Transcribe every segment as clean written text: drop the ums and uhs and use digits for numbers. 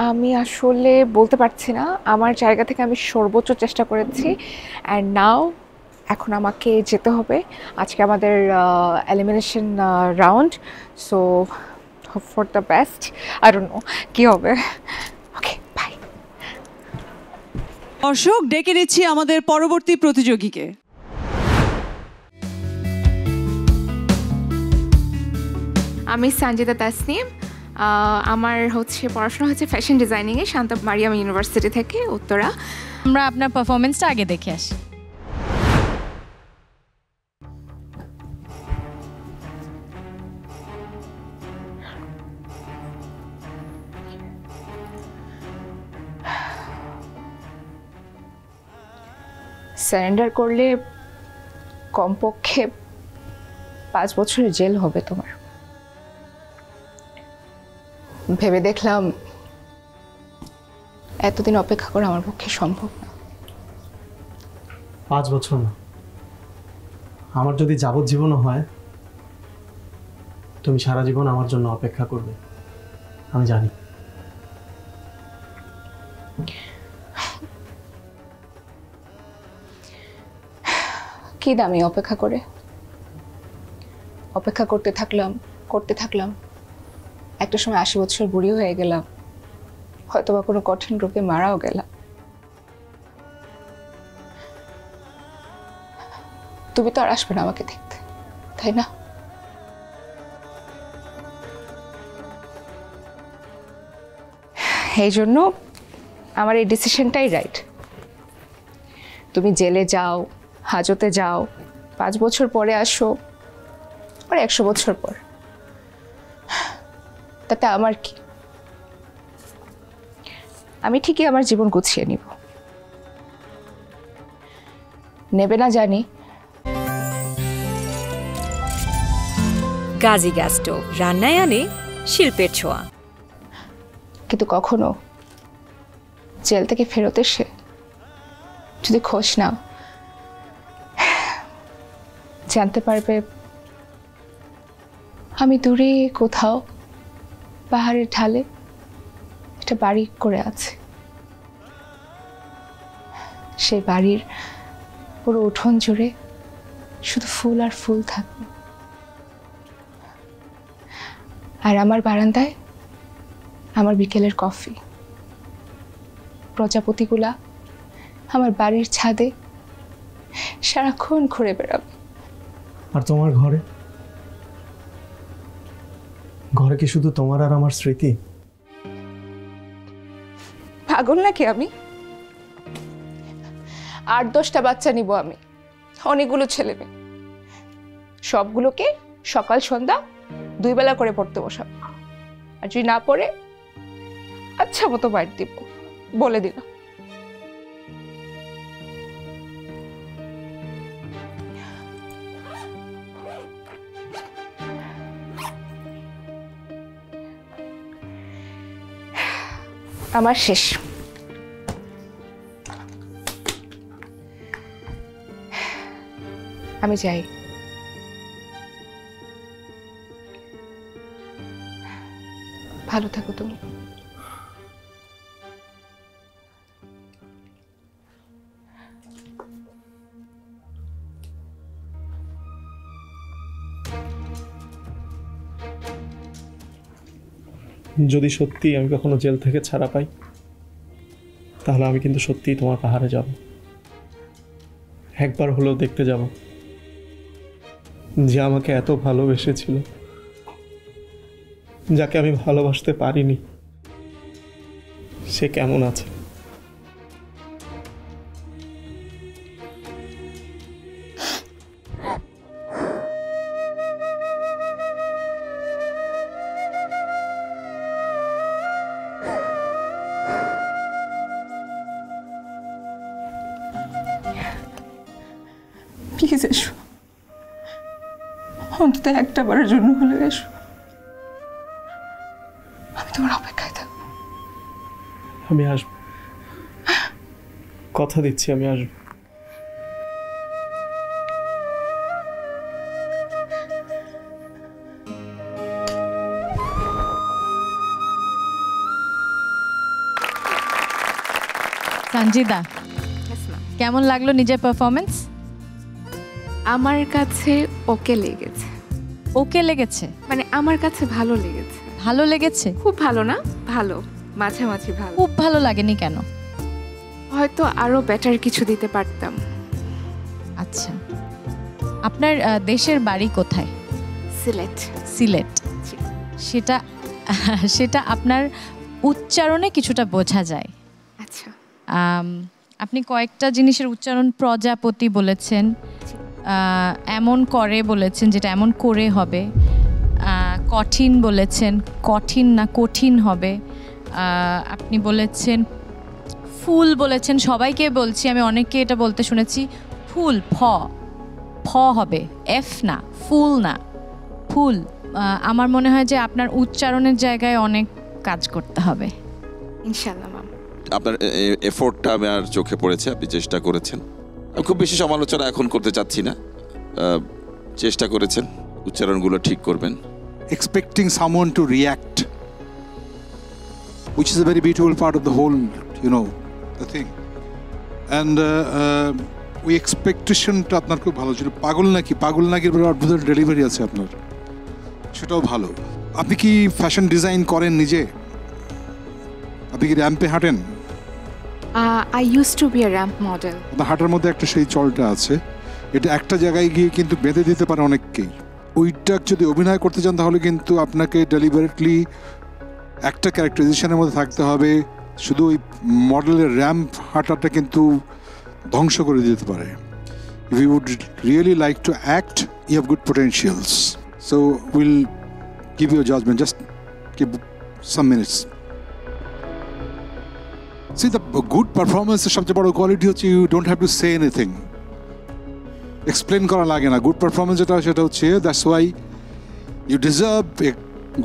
আমি আসলে বলতে পারছি না, আমার জায়গা থেকে আমি সর্বোচ্চ চেষ্টা করেছি অ্যান্ড নাও এখন আমাকে যেতে হবে। আজকে আমাদের elimination round, so hope for the best. I don't know কী হবে। Okay bye. দর্শক, ডেকে নিচ্ছি আমাদের পরবর্তী প্রতিযোগীকে। আমি সঞ্জিতা তাসনিম। আমার পড়াশোনা হচ্ছে ফ্যাশন ডিজাইনিংয়ে শান্ত মারিয়াম ইউনিভার্সিটি থেকে, উত্তরা। আমরা আপনার পারফরমেন্সটা আগে দেখে আসি। সারেন্ডার করলে কমপক্ষে 5 বছরের জেল হবে তোমার। ভেবে দেখলাম এতদিন অপেক্ষা করা আমার পক্ষে সম্ভব না। 5 বছর না, আমার যদি যাবজ্জীবনও হয়, তুমি সারা জীবন আমার জন্য অপেক্ষা করবে, আমি জানি। কি দামি অপেক্ষা করে, অপেক্ষা করতে থাকলাম একটা সময় 80 বছর বুড়ি হয়ে গেলাম, হয়তোবা কোনো কঠিন রূপে মারাও গেলাম। তুমি তো আর আসবে না আমাকে দেখতে, তাই না? এই জন্য আমার এই ডিসিশনটাই রাইট। তুমি জেলে যাও, হাজতে যাও, 5 বছর পরে আসো, আর 100 বছর পর, তাতে আমার কি? আমি ঠিকই আমার জীবন গুছিয়ে নিব। নেবে না জানি। গাজী গ্যাস স্টোভ রান্নায় আনে শিল্পের ছোঁয়া। কিন্তু কখনো জেল থেকে ফেরত এসে যদি খোঁজ নাও, জানতে পারবে আমি দূরে কোথাও পাহাড়ের ঢালে একটা বাড়ি করে আছে। সেই বাড়ির পুরো উঠোন জুড়ে শুধু ফুল আর ফুল থাকবে, আর আমার বারান্দায় আমার বিকেলের কফি। প্রজাপতিগুলা আমার বাড়ির ছাদে সারাক্ষণ ঘুরে বেড়াবে। আর তোমার ঘরে কি শুধু তোমার আর আমার স্মৃতি? পাগল নাকি আমি? 8-10টা বাচ্চা নিব আমি, অনেকগুলো ছেলে মেয়ে, সবগুলোকে সকাল সন্ধ্যা 2 বেলা করে পড়তে বসাবো, আর যদি না পড়ে আচ্ছা মতো বাইট দিব, বলে দিলাম। আমার শেষ। আমি যাই। ভালো থাকো তুমি। যদি সত্যি আমি কখনো জেল থেকে ছাড়া পাই, তাহলে আমি কিন্তু সত্যিই তোমার পাহাড়ে যাব, একবার হলেও দেখতে যাব যে আমাকে এত ভালোবেসেছিল, যাকে আমি ভালোবাসতে পারিনি, সে কেমন আছে। প্লিজ এসো, অন্তত একটা বারের জন্য হলে এসো। আমি তোমার অপেক্ষায় থাকবো। আমি আসবো, কথা দিচ্ছি আমি আসবো। সঞ্জিদা, কেমন লাগলো নিজের পারফরমেন্স? আমার কাছে ওকে লেগেছে, ওকে লেগেছে, মানে আমার কাছে ভালো লেগেছে। ভালো লেগেছে? খুব ভালো না, ভালো, মাঝামাঝি ভালো। খুব ভালো লাগেনি কেন? হয়তো আরো বেটার কিছু দিতে পারতাম। আচ্ছা, আপনার দেশের বাড়ি কোথায়? সিলেট। সিলেট। জি। সেটা সেটা আপনার উচ্চারণে কিছুটা বোঝা যায়। আচ্ছা। আপনি কয়েকটা জিনিসের উচ্চারণ, প্রজাপতি বলেছেন, এমন করে বলেছেন, যেটা এমন করে হবে, কঠিন বলেছেন, কঠিন না কঠিন হবে, আপনি বলেছেন ফুল বলেছেন। সবাইকে বলছি, আমি অনেককে এটা বলতে শুনেছি, ফুল ফ হবে, এফ না, ফুল না, ফুল। আমার মনে হয় যে আপনার উচ্চারণের জায়গায় অনেক কাজ করতে হবে। ইনশাআল্লাহ ম্যাম। আপনার এফোর্টটা আমার চোখে পড়েছে, আপনি চেষ্টা করেছেন। আমি খুব বেশি সমালোচনা এখন করতে চাচ্ছি না, চেষ্টা করেছেন, উচ্চারণগুলো ঠিক করবেন। Expecting someone to react, which is a very beautiful part of the whole, the thing. And ওই এক্সপেকটেশনটা আপনার খুব ভালো ছিল। পাগল নাকির পরে অদ্ভুত ডেলিভারি আছে আপনার, সেটাও ভালো। আপনি কি ফ্যাশন ডিজাইন করেন নিজে? আপনি কি র্যাম্পে হাঁটেন? I used to be a ramp model. আপনার হাঁটার মধ্যে একটা সেই চলটা আছে, এটা একটা জায়গায় গিয়ে কিন্তু বেঁধে দিতে পারে অনেককেই। ওইটা যদি অভিনয় করতে চান তাহলে কিন্তু আপনাকে ডেলিভারেটলি একটা ক্যারেক্টারাইজেশনের মধ্যে থাকতে হবে। শুধু ওই মডেলের র্যাম্প হাঁটাটা কিন্তু ধ্বংস করে দিতে পারে। If you would really like to act, you have good potentials. So we'll give you a judgment. Just give some minutes. See, the good performance is সবচেয়ে বড় কোয়ালিটি হচ্ছে you don't have to say anything. Explain করা লাগে না। Good performance যেটা সেটা হচ্ছে, that's why you deserve a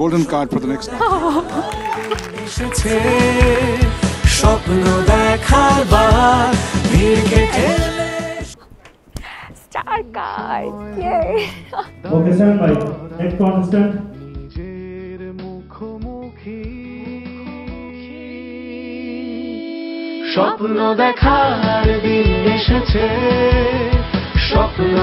golden card for the next. স্বপ্ন দেখার বার Star card. Yay. Okay, stand by. Next contestant. নিজের মুখোমুখি স্বপ্ন দেখার দিন এসেছে, স্বপ্ন